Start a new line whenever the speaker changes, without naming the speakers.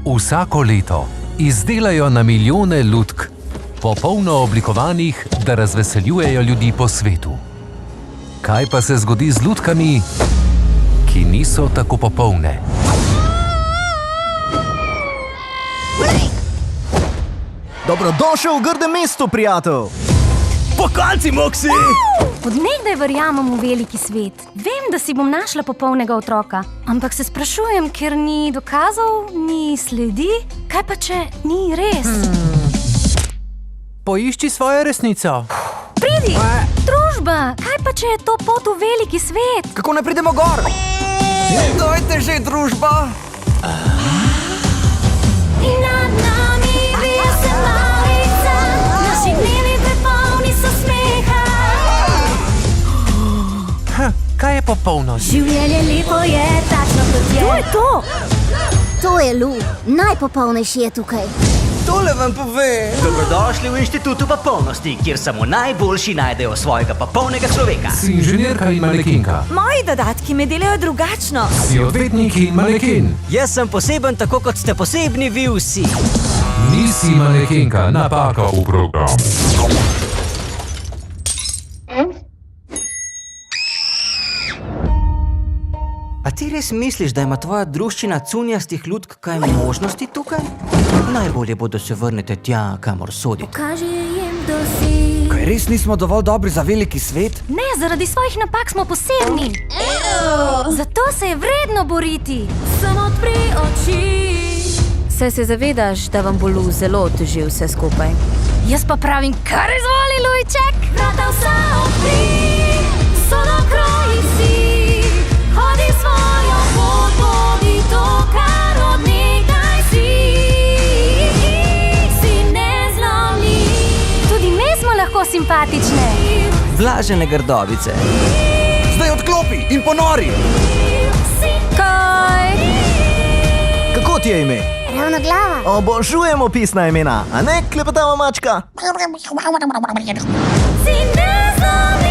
Vsako leto izdelajo na milijone lutk, popolno oblikovanih, da razveseljujejo ljudi po svetu. Kaj pa se zgodi z lutkami, ki niso tako popolne?
Dobrodošel v grdem mestu, prijatelj!
Pokalci, Moksi!
Od nekdaj verjamem v veliki svet. Vem, da si bom našla popolnega otroka, ampak se sprašujem, ker ni dokazov, ni sledi. Kaj pa, če ni res?
Poišči svojo resnico.
Pridi! Družba! Kaj pa, če je to pot v veliki svet?
Kako ne pridemo gor? Dojte že, družba!
In nad nami vije se malica, naši dnevi prepolni so smeha.
Kaj je popolnost?
Življenje lepo je, takšno kot je. To je to!
To je Lu, najpopolnejši je tukaj.
Tole vam pove.
Dobrodošli v Inštitutu popolnosti, kjer samo najboljši najdejo svojega popolnega človeka.
Si inženirka in manekenka.
Moji dodatki me delajo drugačno.
Si odvetnik in maneken.
Jaz sem poseben, tako kot ste posebni vi vsi.
Nisi manekenka, napaka v program.
A ti res misliš, da ima tvoja druščina cunjastih lutk kaj možnosti tukaj? Najbolje bo, da se vrnete tja, kamor sodite.
Kaži jim, kdo si.
Kaj res nismo dovolj dobri za veliki svet?
Ne, zaradi svojih napak smo posebni. Zato se je vredno boriti.
Samo odpri oči.
Saj se zavedaš, da vam bo Lu zelo otežil vse skupaj.
Jaz pa pravim, kar izvoli, Lujček.
Vrata vsa odpri, solo kroji si. Hodi svojo pot, bodi to, kar od nekdaj si. Si nezlomljiv.
Tudi mi smo lahko simpatične.
Blažene grdovice.
Zdaj odklopi in ponori!
Kaj?
Kako ti je ime?
Ravno glava.
Obožujemo pisna imena, a ne klepetava mačka?
Si nezlomljiv.